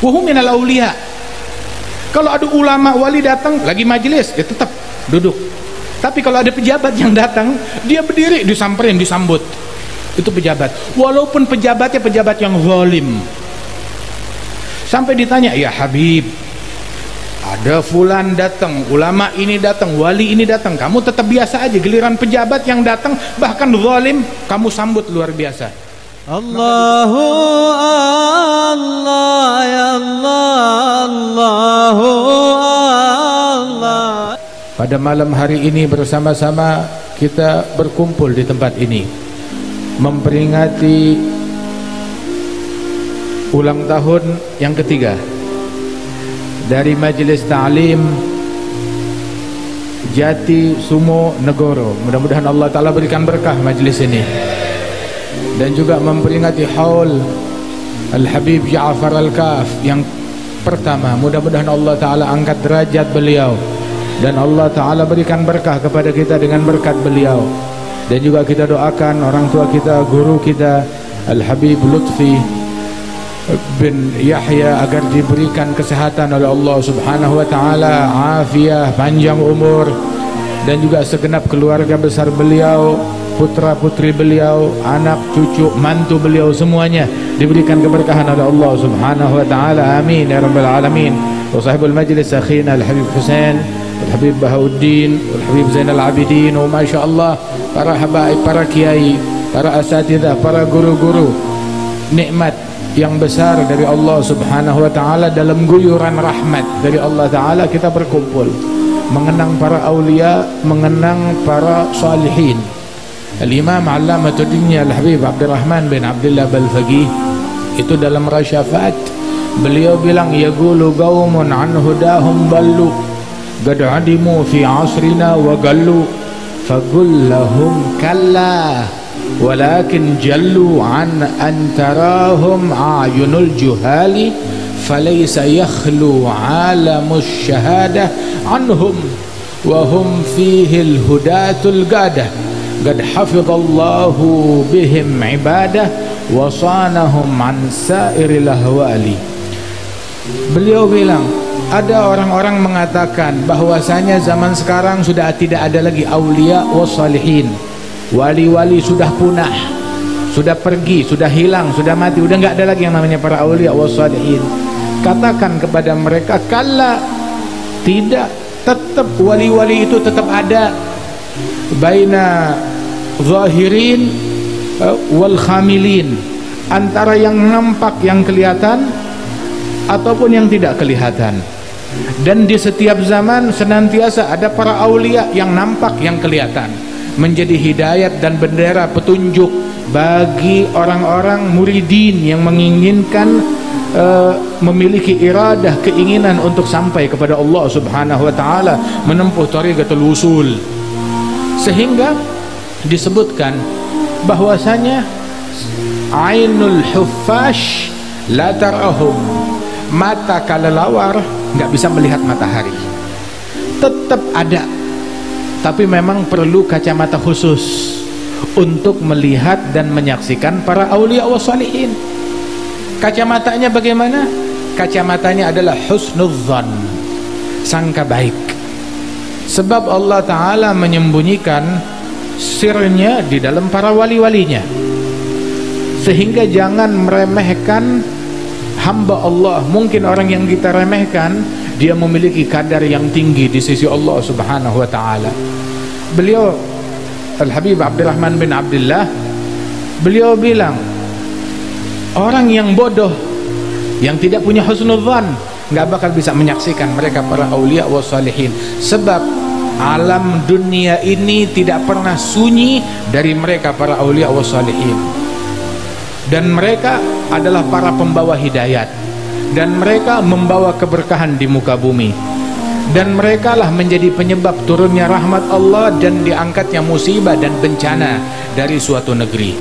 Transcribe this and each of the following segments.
wa hum minal auliya. Kalau ada ulama wali datang lagi majelis, ya tetap duduk. Tapi kalau ada pejabat yang datang, dia berdiri, disamperin, disambut. Itu pejabat. Walaupun pejabatnya pejabat yang zalim. Sampai ditanya, ya Habib, ada fulan datang, ulama ini datang, wali ini datang, kamu tetap biasa aja. Giliran pejabat yang datang, bahkan zalim, kamu sambut luar biasa. Allahu Allah ya Allah, Allahu Allah. Pada malam hari ini bersama-sama kita berkumpul di tempat ini memperingati ulang tahun yang ketiga dari Majelis Ta'lim Jati Sumo Negoro. Mudah-mudahan Allah Ta'ala berikan berkah majelis ini, dan juga memperingati haul Al-Habib Ja'far Al-Kaf yang pertama. Mudah-mudahan Allah Ta'ala angkat derajat beliau, dan Allah Ta'ala berikan berkah kepada kita dengan berkat beliau. Dan juga kita doakan orang tua kita, guru kita Al-Habib Lutfi bin Yahya agar diberikan kesehatan oleh Allah Subhanahu wa Ta'ala, afiah, panjang umur, dan juga segenap keluarga besar beliau, putra putri beliau, anak cucu mantu beliau, semuanya diberikan keberkahan oleh Allah Subhanahu wa Ta'ala. Amin ya rabbal alamin. Wa sahibul majlis akhina Al-Habib Husain, Al-Habib Bahauddin, Al-Habib Zainal Abidin, wa masyaallah para habaib, para kiai, para asatidzah, para guru-guru. Nikmat yang besar dari Allah Subhanahu wa Ta'ala, dalam guyuran rahmat dari Allah Ta'ala kita berkumpul mengenang para aulia, mengenang para salihin. Al-Imam Allamatuddin Al-Habib Abdurrahman bin Abdullah Balfaqih itu dalam Rasyafat beliau bilang, yaqulu qaumun an hudahum ballu qad adimu fi asrina wa gallu faqul lahum kalla walakin jallu an antarahum ayunul juhali falaysa yakhlu alamus syahadah anhum wa hum fihi al-hudatul gadah qad hafidallahu bihim ibadah wa sanahum an sairil ahwali. Beliau bilang, ada orang-orang mengatakan bahwasanya zaman sekarang sudah tidak ada lagi aulia wassalihin. Wali-wali sudah punah, sudah pergi, sudah hilang, sudah mati, udah nggak ada lagi yang namanya para aulia wassalihin. Katakan kepada mereka, kalla, tidak, tetap wali-wali itu tetap ada. Baina zahirin wal khamilin, antara yang nampak, yang kelihatan, ataupun yang tidak kelihatan. Dan di setiap zaman senantiasa ada para aulia yang nampak, yang kelihatan, menjadi hidayat dan bendera petunjuk bagi orang-orang muridin yang menginginkan memiliki iradah, keinginan untuk sampai kepada Allah Subhanahu wa Ta'ala, menempuh thariqatul wusul. Sehingga disebutkan bahwasanya ainul huffash la tarahum, mata kelelawar nggak bisa melihat matahari. Tetap ada, tapi memang perlu kacamata khusus untuk melihat dan menyaksikan para aulia wa salihin. Kacamatanya bagaimana? Kacamatanya adalah husnudzan, sangka baik. Sebab Allah Ta'ala menyembunyikan sirnya di dalam para wali-walinya, sehingga jangan meremehkan hamba Allah. Mungkin orang yang kita remehkan, dia memiliki kadar yang tinggi di sisi Allah Subhanahu wa Ta'ala. Beliau Al-Habib Abdurrahman bin Abdullah, beliau bilang, orang yang bodoh, yang tidak punya husnudzan, nggak bakal bisa menyaksikan mereka para aulia wa salihin. Sebab alam dunia ini tidak pernah sunyi dari mereka para aulia wa salihin. Dan mereka adalah para pembawa hidayat, dan mereka membawa keberkahan di muka bumi, dan mereka lah menjadi penyebab turunnya rahmat Allah dan diangkatnya musibah dan bencana dari suatu negeri.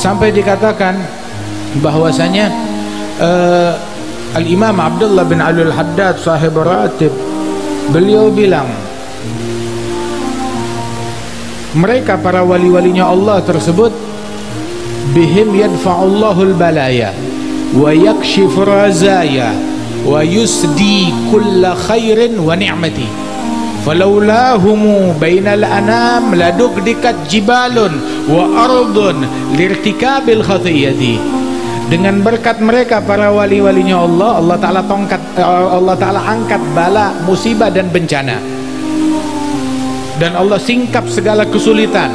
Sampai dikatakan bahwasanya Al-Imam Abdullah bin Alul Haddad sahib Ratib, beliau bilang, mereka para wali-walinya Allah tersebut, bihim yadfa'ullahul balaya, wa yakshifu razaya wa yusdi kulla khairin wa ni'mati falaulahumu bainal anam ladugdikat jibalun wa ardun lirtikabil khatiyati. Dengan berkat mereka para wali-walinya Allah, Allah Ta'ala angkat bala, musibah dan bencana, dan Allah singkap segala kesulitan.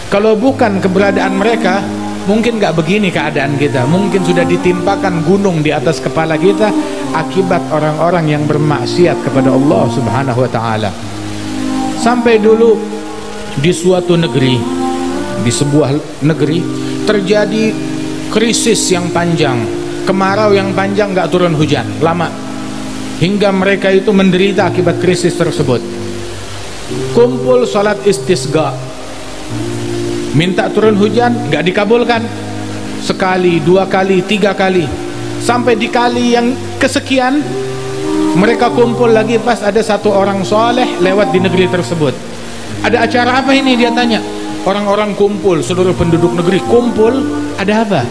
Kalau bukan keberadaan mereka, mungkin gak begini keadaan kita. Mungkin sudah ditimpakan gunung di atas kepala kita akibat orang-orang yang bermaksiat kepada Allah Subhanahu wa Ta'ala. Sampai dulu di suatu negeri, di sebuah negeri terjadi krisis yang panjang, kemarau yang panjang, gak turun hujan lama, hingga mereka itu menderita akibat krisis tersebut. Kumpul salat istisqa, minta turun hujan, gak dikabulkan. Sekali, dua kali, tiga kali, sampai di kali yang kesekian mereka kumpul lagi. Pas ada satu orang soleh lewat di negeri tersebut. Ada acara apa ini, dia tanya. Orang-orang kumpul, seluruh penduduk negeri kumpul. Ada apa?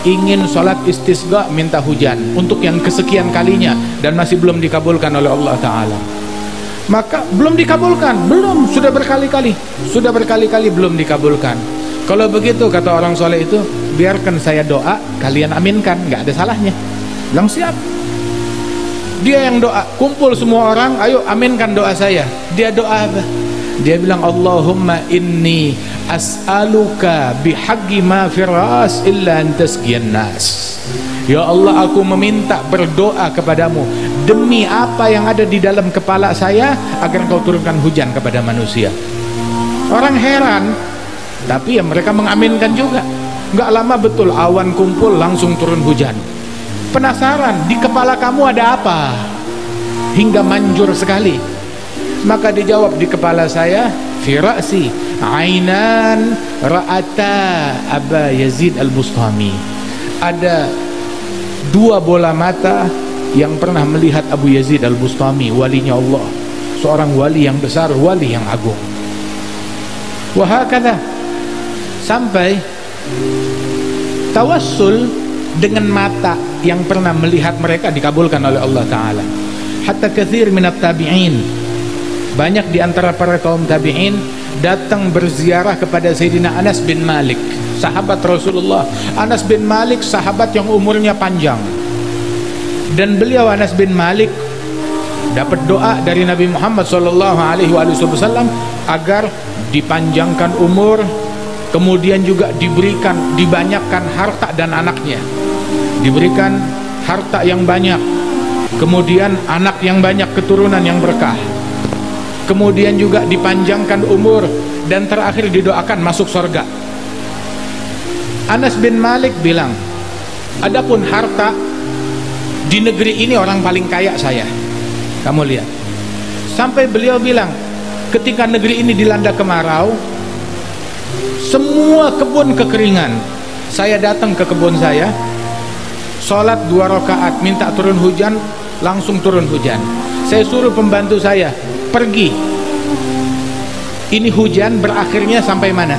Ingin sholat istisqa, minta hujan untuk yang kesekian kalinya, dan masih belum dikabulkan oleh Allah Ta'ala. Maka belum dikabulkan, belum, sudah berkali-kali belum dikabulkan. Kalau begitu, kata orang soleh itu, biarkan saya doa, kalian aminkan, nggak ada salahnya. Bilang siap. Dia yang doa, kumpul semua orang, ayo aminkan doa saya. Dia doa apa? Dia bilang, Allahumma inni as'aluka bihaqqi ma firas illa antasqiyan nas. Ya Allah, aku meminta, berdoa kepadamu demi apa yang ada di dalam kepala saya, agar kau turunkan hujan kepada manusia. Orang heran, tapi ya mereka mengaminkan juga. Nggak lama betul awan kumpul, langsung turun hujan. Penasaran, di kepala kamu ada apa hingga manjur sekali? Maka dijawab, di kepala saya firasi ainan ra'ata Aba Yazid al-Bustami. Ada dua bola mata yang pernah melihat Abu Yazid al-Bustami, walinya Allah, seorang wali yang besar, wali yang agung. Wahakadha, sampai tawassul dengan mata yang pernah melihat mereka dikabulkan oleh Allah Ta'ala. Hatta kathir minat tabi'in, banyak di antara para kaum tabi'in datang berziarah kepada Sayyidina Anas bin Malik, sahabat Rasulullah. Anas bin Malik sahabat yang umurnya panjang, dan beliau Anas bin Malik dapat doa dari Nabi Muhammad SAW agar dipanjangkan umur, kemudian juga dibanyakkan harta dan anaknya, diberikan harta yang banyak, kemudian anak yang banyak, keturunan yang berkah, kemudian juga dipanjangkan umur, dan terakhir didoakan masuk surga. Anas bin Malik bilang, adapun harta, di negeri ini orang paling kaya saya. Kamu lihat, sampai beliau bilang, ketika negeri ini dilanda kemarau, semua kebun kekeringan, saya datang ke kebun saya, sholat 2 rakaat, minta turun hujan, langsung turun hujan. Saya suruh pembantu saya, pergi, ini hujan berakhirnya sampai mana?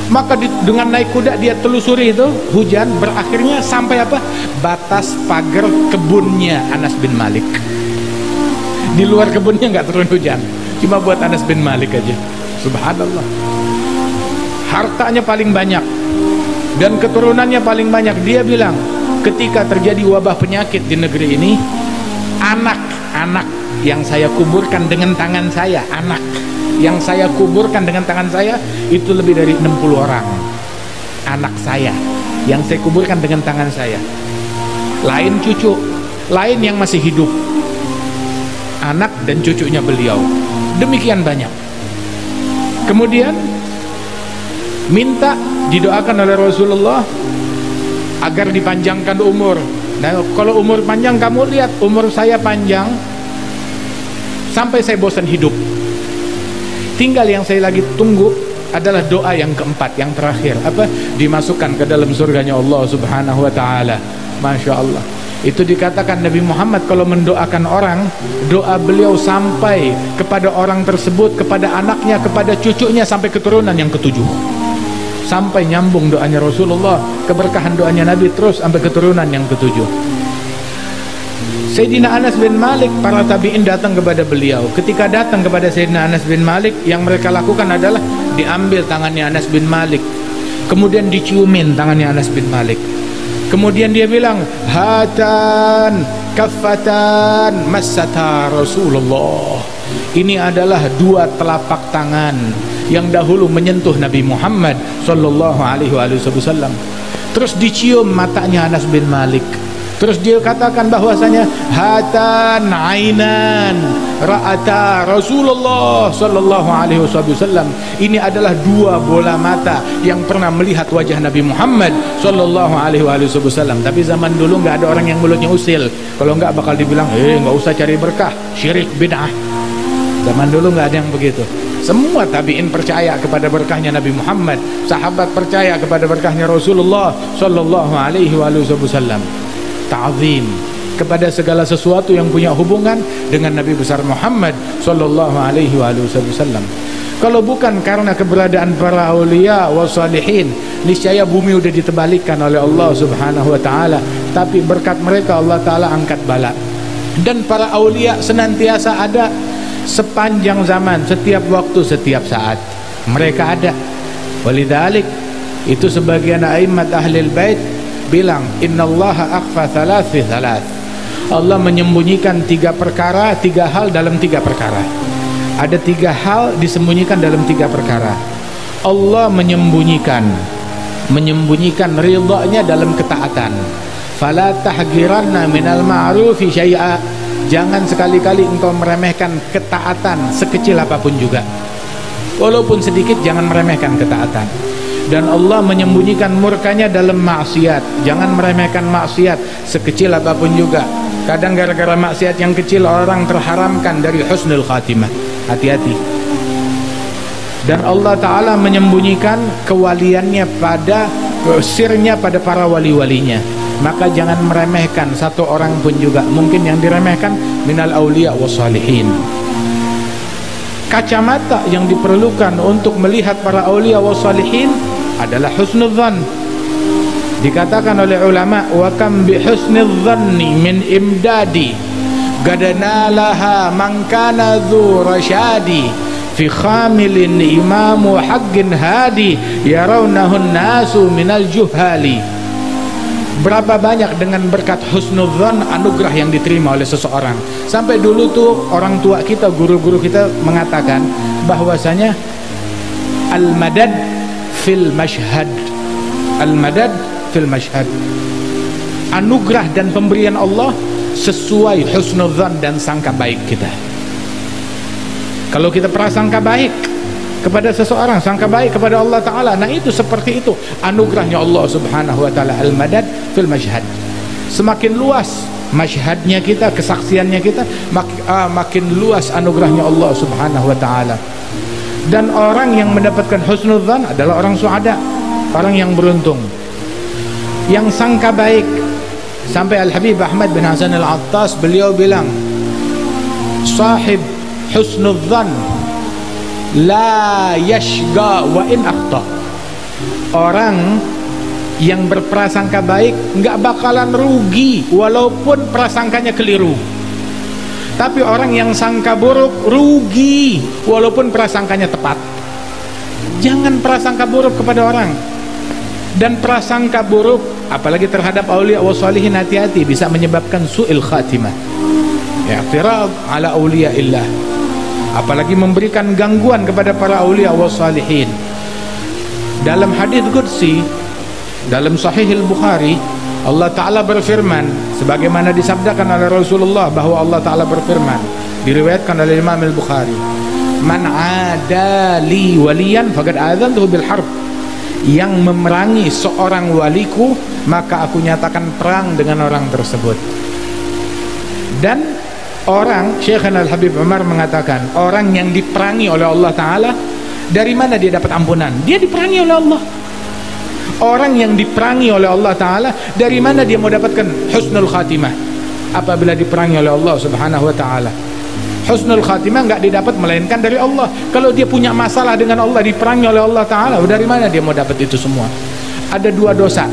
Maka dengan naik kuda dia telusuri itu, hujan berakhirnya sampai apa? Batas pagar kebunnya Anas bin Malik. Di luar kebunnya nggak turun hujan, cuma buat Anas bin Malik aja. Subhanallah. Hartanya paling banyak dan keturunannya paling banyak. Dia bilang, ketika terjadi wabah penyakit di negeri ini, anak-anak yang saya kuburkan dengan tangan saya, anak yang saya kuburkan dengan tangan saya itu lebih dari 60 orang. Anak saya yang saya kuburkan dengan tangan saya, lain cucu, lain yang masih hidup, anak dan cucunya beliau, demikian banyak. Kemudian minta didoakan oleh Rasulullah agar dipanjangkan umur. Nah, kalau umur panjang, kamu lihat umur saya panjang sampai saya bosan hidup. Tinggal yang saya lagi tunggu adalah doa yang keempat, yang terakhir, apa? Dimasukkan ke dalam surganya Allah Subhanahu wa Ta'ala. Masya Allah. Itu dikatakan Nabi Muhammad kalau mendoakan orang, doa beliau sampai kepada orang tersebut, kepada anaknya, kepada cucunya, sampai keturunan yang ketujuh. sampai nyambung doanya Rasulullah, keberkahan doanya Nabi terus sampai keturunan yang ketujuh. Sayyidina Anas bin Malik, para tabi'in datang kepada beliau. Ketika datang kepada Sayyidina Anas bin Malik, yang mereka lakukan adalah diambil tangannya Anas bin Malik, kemudian diciumin tangannya Anas bin Malik, kemudian dia bilang, hatan kaffatan massata Rasulullah. Ini adalah dua telapak tangan yang dahulu menyentuh Nabi Muhammad sallallahu alaihi wasallam. Terus dicium matanya Anas bin Malik. Terus dia katakan bahwasanya hatan ainan ra'ata Rasulullah sallallahu alaihi wasallam. Ini adalah dua bola mata yang pernah melihat wajah Nabi Muhammad sallallahu alaihi wasallam. Tapi zaman dulu enggak ada orang yang mulutnya usil. Kalau enggak bakal dibilang, enggak usah cari berkah, syirik bid'ah. Zaman dulu enggak ada yang begitu. Semua tabi'in percaya kepada berkahnya Nabi Muhammad, sahabat percaya kepada berkahnya Rasulullah sallallahu alaihi wasallam. Ta'zim kepada segala sesuatu yang punya hubungan dengan Nabi besar Muhammad sallallahu alaihi wasallam. Kalau bukan karena keberadaan para aulia wa salihin, niscaya bumi sudah ditebalikkan oleh Allah Subhanahu wa taala, tapi berkat mereka Allah taala angkat bala. Dan para aulia senantiasa ada sepanjang zaman, setiap waktu, setiap saat mereka ada. Walidzalik itu sebagian a'immat ahlil bait bilang, innallaha akhfa thalath fi thalath. Allah menyembunyikan tiga perkara, tiga hal dalam tiga perkara. Ada tiga hal disembunyikan dalam tiga perkara. Allah menyembunyikan ridhanya dalam ketaatan. Fala tahgiranna minal ma'rufi syai'a. Jangan sekali-kali engkau meremehkan ketaatan sekecil apapun juga. Walaupun sedikit, jangan meremehkan ketaatan. Dan Allah menyembunyikan murkanya dalam maksiat. Jangan meremehkan maksiat sekecil apapun juga. Kadang gara-gara maksiat yang kecil orang terharamkan dari husnul khatimah. Hati-hati. Dan Allah Ta'ala menyembunyikan kewaliannya pada sirnya pada para wali-walinya. Maka jangan meremehkan satu orang pun juga. Mungkin yang diremehkan minal awliya wa salihin. Kacamata yang diperlukan untuk melihat para awliya wa salihin adalah husnudzan. Dikatakan oleh ulama, wa kam bi husnudzanni min imdadi gadanalaha man kana dzu rasyadi fi khamilin imamu haqqin hadi yarawnahu nasu minal juhali. Berapa banyak dengan berkat husnudzan anugerah yang diterima oleh seseorang. Sampai dulu tuh orang tua kita, guru-guru kita mengatakan bahwasanya al-madad fil mashhad. Al-madad fil mashhad. Anugerah dan pemberian Allah sesuai husnudzan dan sangka baik kita. Kalau kita prasangka baik kepada seseorang, sangka baik kepada Allah Ta'ala, nah itu seperti itu anugerahnya Allah Subhanahu wa Ta'ala. Al-madad fil mashhad. Semakin luas mashhadnya kita, kesaksiannya kita, makin luas anugerahnya Allah Subhanahu wa Ta'ala. Dan orang yang mendapatkan husnudzan adalah orang suada, orang yang beruntung, yang sangka baik. Sampai Al-Habib Ahmad bin Hasan Al-Attas, beliau bilang, sahib husnudzan la yashga wa in akhta. Orang yang berprasangka baik enggak bakalan rugi walaupun prasangkanya keliru. Tapi orang yang sangka buruk rugi walaupun prasangkanya tepat. Jangan prasangka buruk kepada orang. Dan prasangka buruk apalagi terhadap aulia wa salihin, hati-hati, bisa menyebabkan su'il khatimah. I'tirad ala aulia illah. Apalagi memberikan gangguan kepada para aulia wa salihin. Dalam hadis qudsi dalam Sahih Al-Bukhari, Allah Ta'ala berfirman sebagaimana disabdakan oleh Rasulullah, bahwa Allah Ta'ala berfirman, diriwayatkan oleh Imam Al-Bukhari, man adali waliyan faqad adzantuhu bil harb. Yang memerangi seorang waliku, maka aku nyatakan perang dengan orang tersebut. Dan orang, Syekhana Al-Habib Umar mengatakan, orang yang diperangi oleh Allah Ta'ala, dari mana dia dapat ampunan? Dia diperangi oleh Allah. Orang yang diperangi oleh Allah Ta'ala, dari mana dia mau dapatkan husnul khatimah? Apabila diperangi oleh Allah Subhanahu wa Ta'ala. Husnul khatimah nggak didapat melainkan dari Allah. Kalau dia punya masalah dengan Allah, diperangi oleh Allah Ta'ala, dari mana dia mau dapat itu semua? Ada dua dosa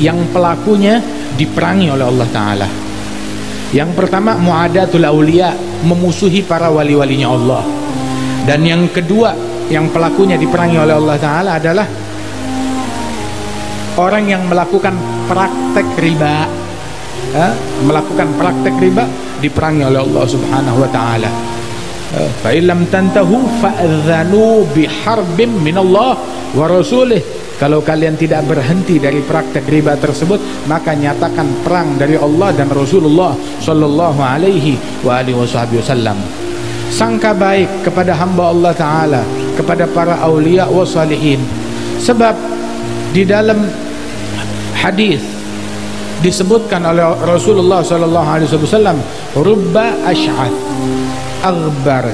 yang pelakunya diperangi oleh Allah Ta'ala. Yang pertama, mu'adatul awliya, memusuhi para wali-walinya Allah. Dan yang kedua yang pelakunya diperangi oleh Allah Ta'ala adalah orang yang melakukan praktek riba. Melakukan praktek riba diperangi oleh Allah Subhanahu wa Ta'ala. Fa illam tantahu fa'adhanu biharbin minallah wa rasulih. Kalau kalian tidak berhenti dari praktek riba tersebut, maka nyatakan perang dari Allah dan Rasulullah sallallahu alaihi wa alihi wasallam. Sangka baik kepada hamba Allah Ta'ala, kepada para aulia wa salihin. Sebab di dalam hadis disebutkan oleh Rasulullah sallallahu alaihi wasallam, rubba ash'ath aghbar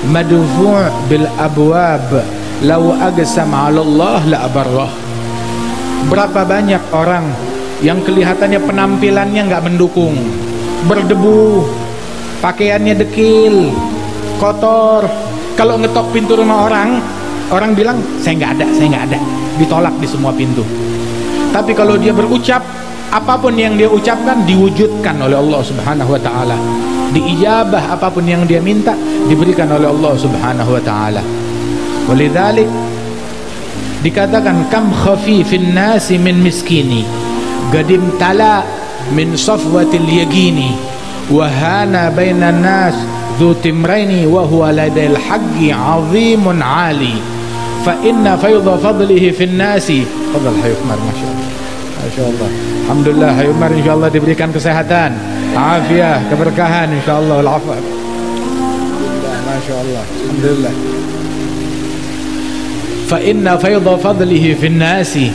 madfu' bil abwab law aqsam 'ala Allah la abarrah. Berapa banyak orang yang kelihatannya penampilannya enggak mendukung, berdebu, pakaiannya dekil, kotor. Kalau ngetok pintu rumah orang, orang bilang saya enggak ada, ditolak di semua pintu. Tapi kalau dia berucap, apapun yang dia ucapkan diwujudkan oleh Allah Subhanahu wa Ta'ala. Diijabah apapun yang dia minta diberikan oleh Allah Subhanahu wa Ta'ala. Walidzalik dikatakan kam khafifin nasi min miskini gadim tala min safwatil yagini wa hana bainan nas dhu timraini wa huwa ladail haqqi azimun ali fa inna fayda fadlihi fin nasi. Fadal Hayy Umar, masyaallah. Masyaallah. Alhamdulillah, Hayy Umar insyaallah diberikan kesehatan, afiah, keberkahan insyaallah, wal afwa. Masyaallah. Alhamdulillah. Fa inna fayda fadlihi fin nasi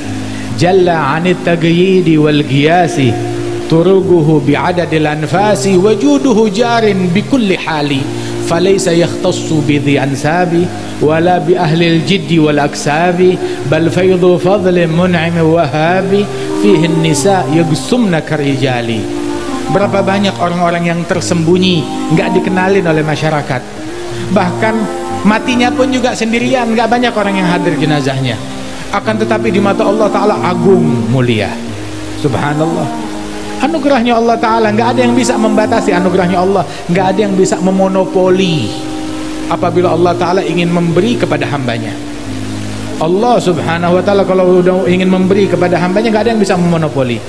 jalla 'anit taghyid wal qiyasi turuguhu bi'adadil anfasi wajuduhu jarin bikulli hali falaysa yakhtassu bidhi ansabi wala bi ahlil jiddi wal aksabi bal faydu fadlin mun'im wahabi fihi nisa yagsumna karijali. Berapa banyak orang-orang yang tersembunyi, nggak dikenalin oleh masyarakat, bahkan matinya pun juga sendirian, nggak banyak orang yang hadir jenazahnya, akan tetapi di mata Allah Ta'ala agung mulia. Subhanallah. Anugerahnya Allah Ta'ala, nggak ada yang bisa membatasi anugerahnya Allah, nggak ada yang bisa memonopoli apabila Allah Ta'ala ingin memberi kepada hambanya. Allah Subhanahu wa Ta'ala kalau udah ingin memberi kepada hambanya, nggak ada yang bisa memonopoli.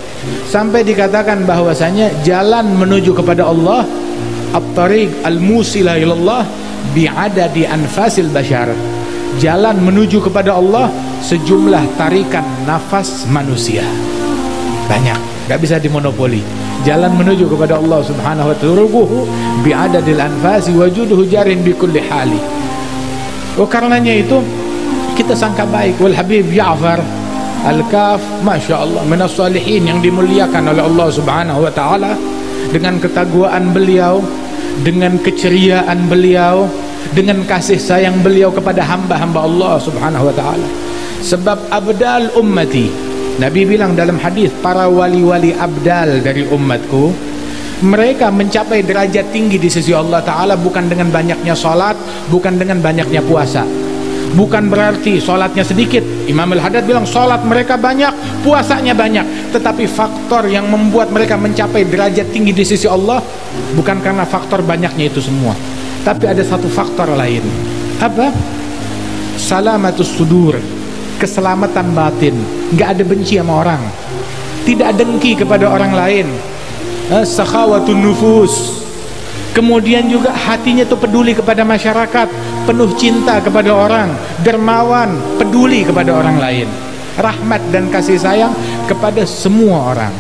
Sampai dikatakan bahwasanya jalan menuju kepada Allah, at-tariq al-musila ilallah bi'adadi anfasil bashar, jalan menuju kepada Allah sejumlah tarikan nafas manusia. Banyak, gak bisa dimonopoli. Jalan menuju kepada Allah Subhanahu wa ta'ala bi'adadil anfasi wajuduhu jarin bikulli hali. Karenanya itu kita sangka baik. Wal Habib Ja'far Al-Kaf, Masya Allah, minas salihin yang dimuliakan oleh Allah Subhanahu wa ta'ala, dengan ketakwaan beliau, dengan keceriaan beliau, dengan kasih sayang beliau kepada hamba-hamba Allah Subhanahu wa ta'ala. Sebab abdal ummati, Nabi bilang dalam hadis, para wali-wali abdal dari umatku, mereka mencapai derajat tinggi di sisi Allah Ta'ala bukan dengan banyaknya salat, bukan dengan banyaknya puasa. Bukan berarti salatnya sedikit. Imam Al-Haddad bilang salat mereka banyak, puasanya banyak, tetapi faktor yang membuat mereka mencapai derajat tinggi di sisi Allah bukan karena faktor banyaknya itu semua, tapi ada satu faktor lain. Apa? Salamatus sudur, keselamatan batin, nggak ada benci sama orang, tidak dengki kepada orang lain, sakhawatun nufus, kemudian juga hatinya tuh peduli kepada masyarakat, penuh cinta kepada orang, dermawan, peduli kepada orang lain, rahmat dan kasih sayang kepada semua orang.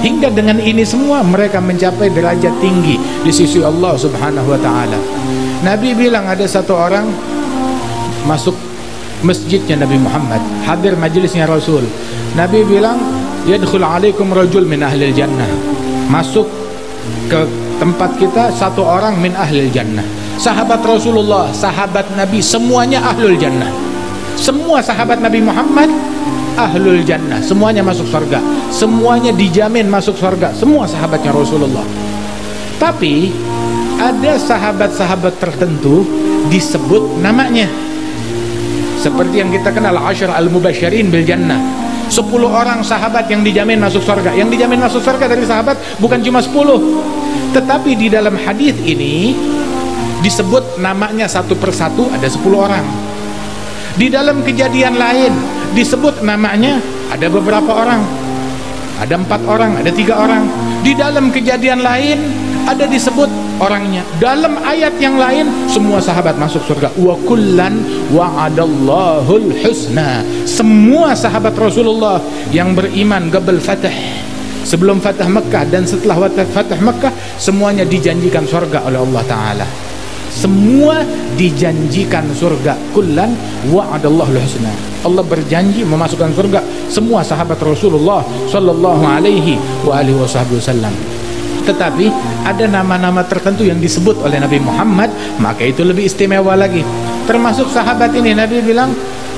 Hingga dengan ini semua mereka mencapai derajat tinggi di sisi Allah Subhanahu wa ta'ala. Nabi bilang ada satu orang masuk masjidnya Nabi Muhammad, hadir majelisnya Rasul. Nabi bilang, yadkhul alaikum rajul min ahlil jannah, masuk ke tempat kita satu orang min ahlil jannah. Sahabat Rasulullah, sahabat Nabi semuanya ahlul jannah. Semua sahabat Nabi Muhammad ahlul jannah, semuanya masuk surga, semuanya dijamin masuk surga, semua sahabatnya Rasulullah. Tapi ada sahabat-sahabat tertentu disebut namanya, seperti yang kita kenal Asyar al-Mubasyirin bil Jannah, 10 orang sahabat yang dijamin masuk surga. Yang dijamin masuk surga dari sahabat bukan cuma 10, tetapi di dalam hadis ini disebut namanya satu persatu, ada 10 orang. Di dalam kejadian lain disebut namanya ada beberapa orang, ada 4 orang, ada 3 orang. Di dalam kejadian lain ada disebut orangnya. Dalam ayat yang lain semua sahabat masuk surga. Wa kullan wa'adallahul husna. Semua sahabat Rasulullah yang beriman qabl fatah, sebelum fatah Mekah dan setelah fatah Mekah, semuanya dijanjikan surga oleh Allah Ta'ala. Semua dijanjikan surga. Kullan wa'adallahul husna. Allah berjanji memasukkan surga semua sahabat Rasulullah sallallahu alaihi wa alihi wasallam. Tetapi ada nama-nama tertentu yang disebut oleh Nabi Muhammad, maka itu lebih istimewa lagi. Termasuk sahabat ini, Nabi bilang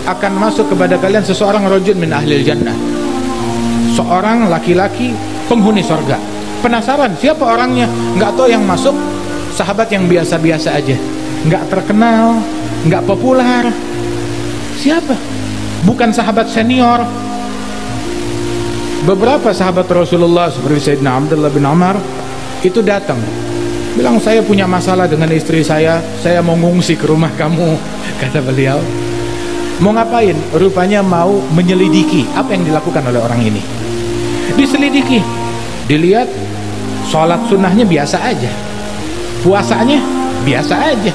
akan masuk kepada kalian seseorang rajul min ahlil jannah, seorang laki-laki penghuni surga. Penasaran siapa orangnya? Nggak tahu yang masuk. Sahabat yang biasa-biasa aja, nggak terkenal, nggak populer. Siapa? Bukan sahabat senior. Beberapa sahabat Rasulullah seperti Sayyidina Abdullah bin Umar itu datang, bilang saya punya masalah dengan istri saya mau ngungsi ke rumah kamu. Kata beliau, mau ngapain? Rupanya mau menyelidiki apa yang dilakukan oleh orang ini. Diselidiki, dilihat sholat sunnahnya biasa aja, puasanya biasa aja,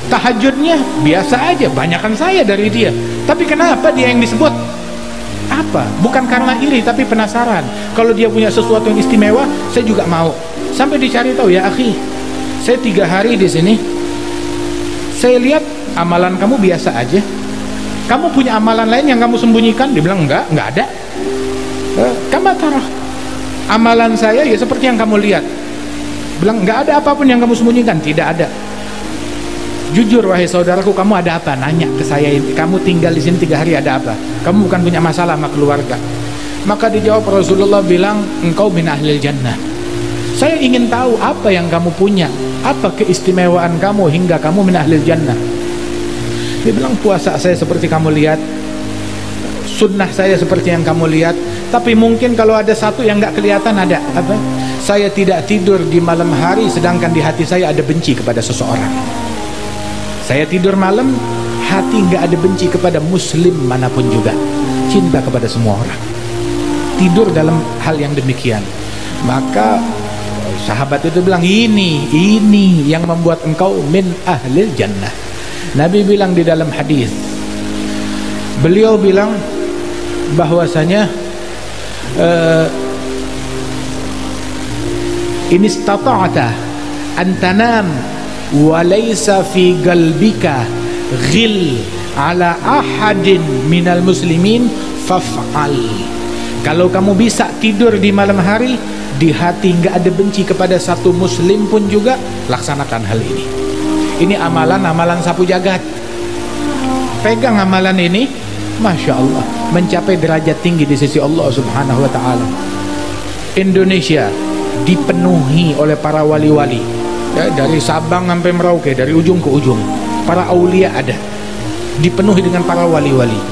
tahajudnya biasa aja, banyakan saya dari dia. Tapi kenapa dia yang disebut? Apa? Bukan karena iri, tapi penasaran. Kalau dia punya sesuatu yang istimewa, saya juga mau. Sampai dicari tahu, ya akhi, saya 3 hari di sini, saya lihat amalan kamu biasa aja. Kamu punya amalan lain yang kamu sembunyikan? Dia bilang enggak ada. Kamu taruh amalan saya ya seperti yang kamu lihat. Bilang enggak ada apapun yang kamu sembunyikan. Tidak ada. Jujur wahai saudaraku, kamu ada apa? Nanya ke saya, kamu tinggal di sini 3 hari ada apa? Kamu bukan punya masalah sama keluarga? Maka dijawab Rasulullah bilang, engkau min ahlil jannah. Saya ingin tahu apa yang kamu punya, apa keistimewaan kamu hingga kamu min ahlil jannah. Dia bilang puasa saya seperti kamu lihat, sunnah saya seperti yang kamu lihat, tapi mungkin kalau ada satu yang nggak kelihatan. Ada apa? Saya tidak tidur di malam hari sedangkan di hati saya ada benci kepada seseorang. Saya tidur malam, hati nggak ada benci kepada muslim manapun juga, cinta kepada semua orang. Tidur dalam hal yang demikian. Maka sahabat itu bilang, ini yang membuat engkau min ahlil jannah. Nabi bilang di dalam hadis, beliau bilang bahwasanya in istata'ta an tanam wa laysa fi qalbika ghil ala ahadin minal muslimin faf'al. Kalau kamu bisa tidur di malam hari, di hati nggak ada benci kepada satu muslim pun juga, laksanakan hal ini. Ini amalan sapu jagat. Pegang amalan ini, Masya Allah, mencapai derajat tinggi di sisi Allah Subhanahu wa ta'ala. Indonesia dipenuhi oleh para wali-wali, ya, dari Sabang sampai Merauke, dari ujung ke ujung. Para aulia ada, dipenuhi dengan para wali-wali,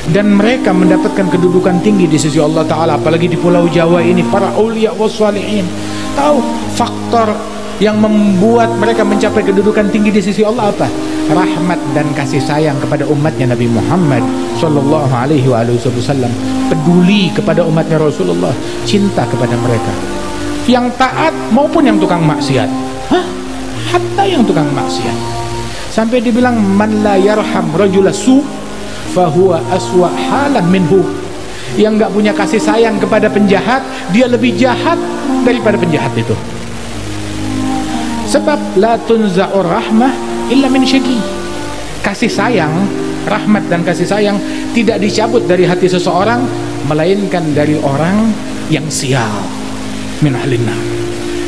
dan mereka mendapatkan kedudukan tinggi di sisi Allah Ta'ala. Apalagi di Pulau Jawa ini, para aulia wassalihin. Tahu faktor yang membuat mereka mencapai kedudukan tinggi di sisi Allah apa? Rahmat dan kasih sayang kepada umatnya Nabi Muhammad sallallahu alaihi wasallam, peduli kepada umatnya Rasulullah, cinta kepada mereka, yang taat maupun yang tukang maksiat. Hatta yang tukang maksiat. Sampai dibilang man la yarham rajula su fahuwa aswa halan minhu. Yang enggak punya kasih sayang kepada penjahat, dia lebih jahat daripada penjahat itu. Sebab la tunza'ur rahmah illa min syaqi. Kasih sayang, rahmat dan kasih sayang tidak dicabut dari hati seseorang melainkan dari orang yang sial, min ahlin nar.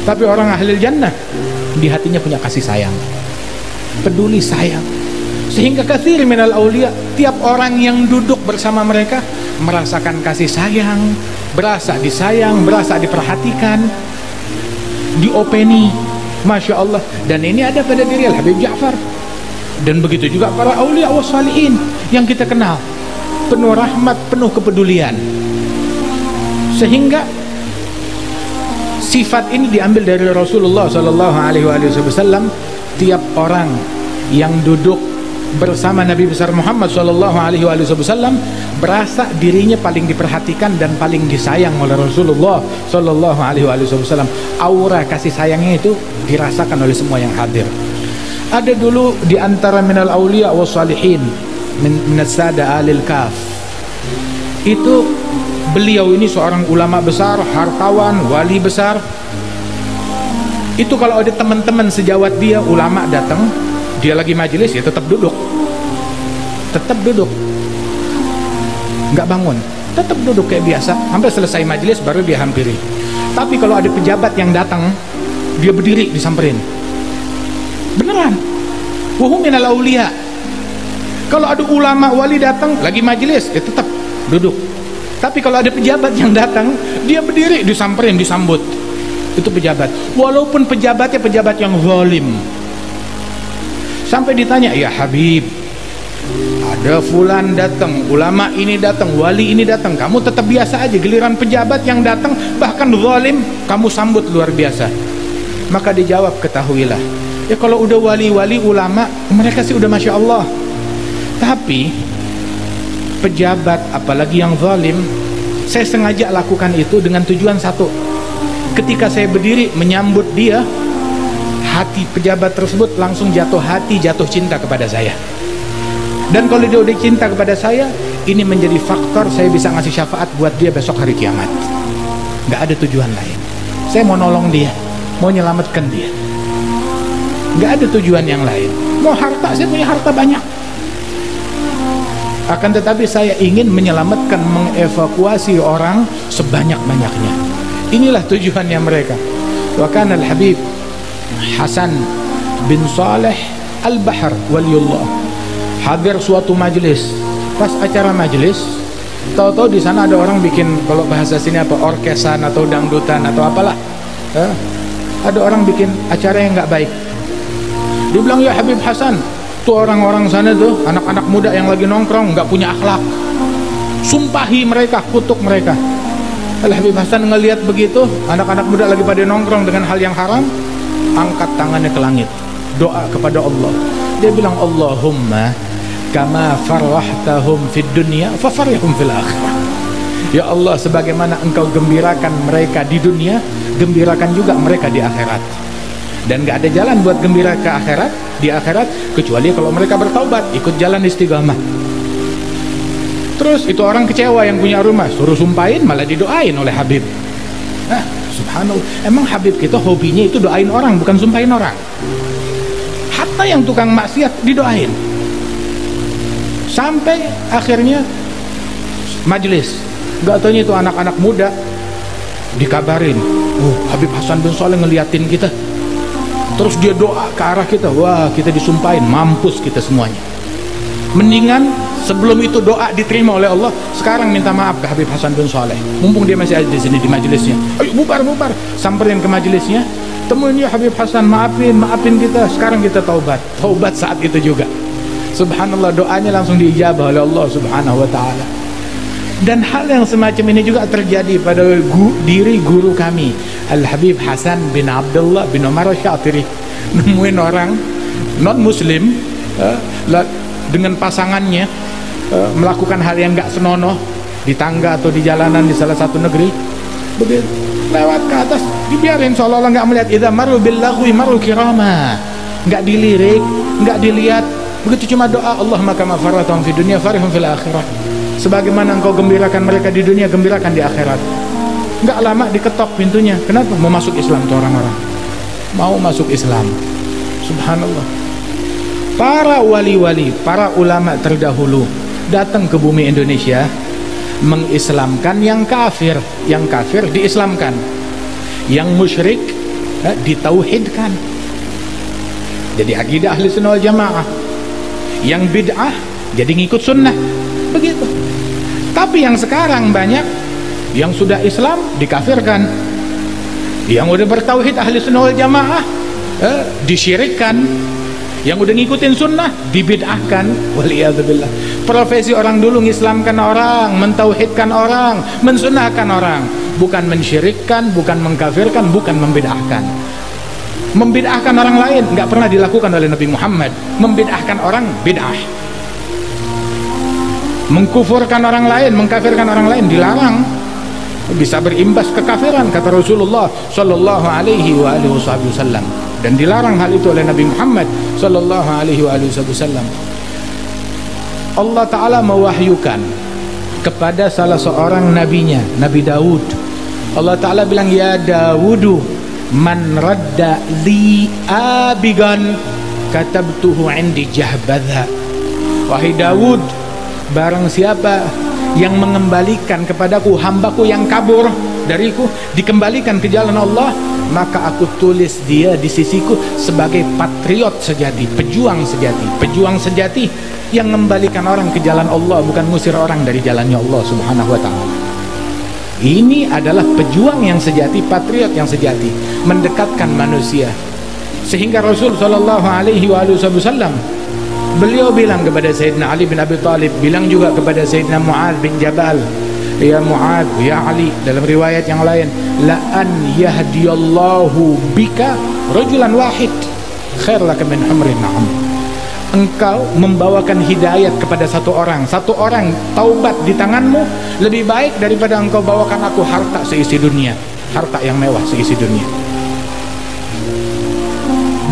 Tapi orang ahlil jannah, di hatinya punya kasih sayang, peduli sayang, sehingga katsir minal aulia, tiap orang yang duduk bersama mereka merasakan kasih sayang, berasa disayang, berasa diperhatikan, diopeni. Masya Allah. Dan ini ada pada diri Al-Habib Ja'far. Dan begitu juga para awliya wa salihin yang kita kenal, penuh rahmat, penuh kepedulian. Sehingga sifat ini diambil dari Rasulullah sallallahu alaihi wasallam. Tiap orang yang duduk bersama Nabi besar Muhammad sallallahu alaihi wasallam berasa dirinya paling diperhatikan dan paling disayang oleh Rasulullah sallallahu alaihi wasallam. Aura kasih sayangnya itu dirasakan oleh semua yang hadir. Ada dulu di antara minal auliya was salihin min as-sada alil kaf. Itu beliau ini seorang ulama besar, hartawan, wali besar. Itu kalau ada teman-teman sejawat dia ulama datang, dia lagi majelis ya tetap duduk, nggak bangun, tetap duduk kayak biasa sampai selesai majelis baru dia hampiri. Tapi kalau ada pejabat yang datang, dia berdiri disamperin, beneran. Wahum minal auliya. Kalau ada ulama wali datang lagi majelis ya tetap duduk. Tapi kalau ada pejabat yang datang, dia berdiri disamperin, disambut. Itu pejabat, walaupun pejabatnya pejabat yang zalim. Sampai ditanya, ya Habib, ada fulan datang, ulama ini datang, wali ini datang, kamu tetap biasa aja. Giliran pejabat yang datang bahkan zalim, kamu sambut luar biasa. Maka dijawab, ketahuilah, ya kalau udah wali-wali ulama, mereka sih udah Masya Allah. Tapi pejabat apalagi yang zalim, saya sengaja lakukan itu dengan tujuan satu. Ketika saya berdiri menyambut dia, hati pejabat tersebut langsung jatuh hati, jatuh cinta kepada saya. Dan kalau dia udah cinta kepada saya, ini menjadi faktor saya bisa ngasih syafaat buat dia besok hari kiamat. Nggak ada tujuan lain. Saya mau nolong dia, mau nyelamatkan dia. Nggak ada tujuan yang lain. Mau harta, saya punya harta banyak. Akan tetapi saya ingin menyelamatkan, mengevakuasi orang sebanyak-banyaknya. Inilah tujuannya mereka. Wa kana al-Habib Hasan bin Saleh Al-Bahr waliyullah hadir suatu majelis. Pas acara majelis, tahu-tahu di sana ada orang bikin, kalau bahasa sini apa, orkesan atau dangdutan atau apalah. Ada orang bikin acara yang nggak baik. Dia bilang, ya Habib Hasan, tuh orang-orang sana tuh anak-anak muda yang lagi nongkrong nggak punya akhlak. Sumpahi mereka, kutuk mereka. Al-Habib Hasan ngelihat begitu, anak-anak muda lagi pada nongkrong dengan hal yang haram, angkat tangannya ke langit, doa kepada Allah. Dia bilang, Allahumma kama farrahtahum fid dunya fafarrihum fil akhirah. Ya Allah, sebagaimana engkau gembirakan mereka di dunia, gembirakan juga mereka di akhirat. Dan gak ada jalan buat gembira ke akhirat, di akhirat, kecuali kalau mereka bertaubat, ikut jalan istiqamah. Terus itu orang kecewa yang punya rumah, suruh sumpahin malah didoain oleh Habib. Subhanallah, emang Habib kita hobinya itu doain orang, bukan sumpahin orang. Hatta yang tukang maksiat didoain. Sampai akhirnya majelis, gak taunya itu anak-anak muda dikabarin, Habib Hasan bin Saleh ngeliatin kita. Terus dia doa ke arah kita, wah kita disumpahin, mampus kita semuanya. Mendingan sebelum itu doa diterima oleh Allah, sekarang minta maaf ke Habib Hasan bin Saleh. Mumpung dia masih ada di sini di majelisnya. Ayo bubar, samperin ke majelisnya, temuin ya Habib Hasan, maafin kita. Sekarang kita taubat saat itu juga. Subhanallah, doanya langsung diijabah oleh Allah Subhanahu wa taala. Dan hal yang semacam ini juga terjadi pada diri guru kami, Al-Habib Hasan bin Abdullah bin Umar Syatiri. Nemuin orang non muslim dengan pasangannya melakukan hal yang gak senonoh di tangga atau di jalanan di salah satu negeri, begitu lewat ke atas dibiarin seolah-olah gak melihat. Idza maru bil lagwi maru kirama, gak dilirik, gak dilihat, begitu cuma doa, Allahumma kama farratahum fid dunya farihum fil akhirah. Sebagaimana engkau gembirakan mereka di dunia, gembirakan di akhirat. Gak lama diketok pintunya. Kenapa? Mau masuk Islam tuh orang-orang, mau masuk Islam. Subhanallah. Para wali-wali, para ulama terdahulu datang ke bumi Indonesia mengislamkan yang kafir diislamkan, yang musyrik ditauhidkan. Jadi akidah ahli sunnah wal jamaah. Yang bid'ah jadi ngikut sunnah, begitu. Tapi yang sekarang banyak yang sudah Islam dikafirkan, yang udah bertauhid ahli sunnah wal jamaah disyirikkan. Yang udah ngikutin sunnah dibid'ahkan. Waliyadzubillah. Profesi orang dulu ngislamkan orang, mentauhidkan orang, mensunnahkan orang, bukan mensyirikkan, bukan mengkafirkan, bukan membid'ahkan. Membid'ahkan orang lain nggak pernah dilakukan oleh Nabi Muhammad. Membid'ahkan orang bid'ah. Mengkufurkan orang lain, mengkafirkan orang lain dilarang. Bisa berimbas kekafiran kata Rasulullah sallallahu alaihi wasallam, dan dilarang hal itu oleh Nabi Muhammad sallallahu alaihi wasallam. Allah Ta'ala mewahyukan kepada salah seorang nabinya, Nabi Daud. Allah Ta'ala bilang, ya Dawudu man radda li abigan katabtuhu indi jahbadha. Wahai Daud, barang siapa yang mengembalikan kepadaku hambaku yang kabur dariku, dikembalikan ke jalan Allah, maka aku tulis dia di sisiku sebagai patriot sejati, pejuang sejati. Pejuang sejati yang mengembalikan orang ke jalan Allah, bukan ngusir orang dari jalannya Allah Subhanahu wa ta'ala. Ini adalah pejuang yang sejati, patriot yang sejati, mendekatkan manusia. Sehingga Rasul sallallahu alaihi wasallam, beliau bilang kepada Sayyidina Ali bin Abi Thalib, bilang juga kepada Sayyidina Mu'adz bin Jabal, ya Mu'adz, ya Ali, dalam riwayat yang lain, la an yahdiyallahu bika rajulan wahid khair laka min humrin na'am. Engkau membawakan hidayat kepada satu orang taubat di tanganmu, lebih baik daripada engkau bawakan aku harta seisi dunia, harta yang mewah seisi dunia.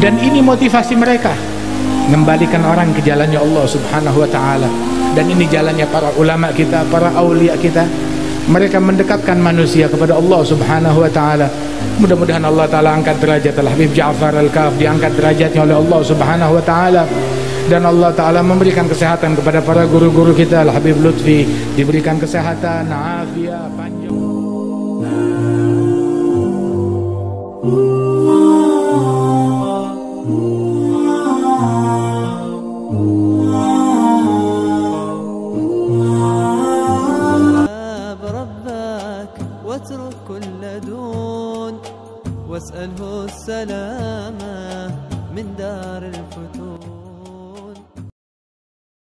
Dan ini motivasi mereka, mengembalikan orang ke jalannya Allah Subhanahu wa ta'ala. Dan ini jalannya para ulama kita, para aulia kita. Mereka mendekatkan manusia kepada Allah Subhanahu wa ta'ala. Mudah-mudahan Allah Ta'ala angkat derajat Al-Habib Ja'far Al-Kaf, diangkat derajatnya oleh Allah Subhanahu wa ta'ala. Dan Allah Ta'ala memberikan kesehatan kepada para guru-guru kita. Al-Habib Lutfi diberikan kesehatan, afiat, panjang. واترك كل دون واسأله السلامة من دار الفتون.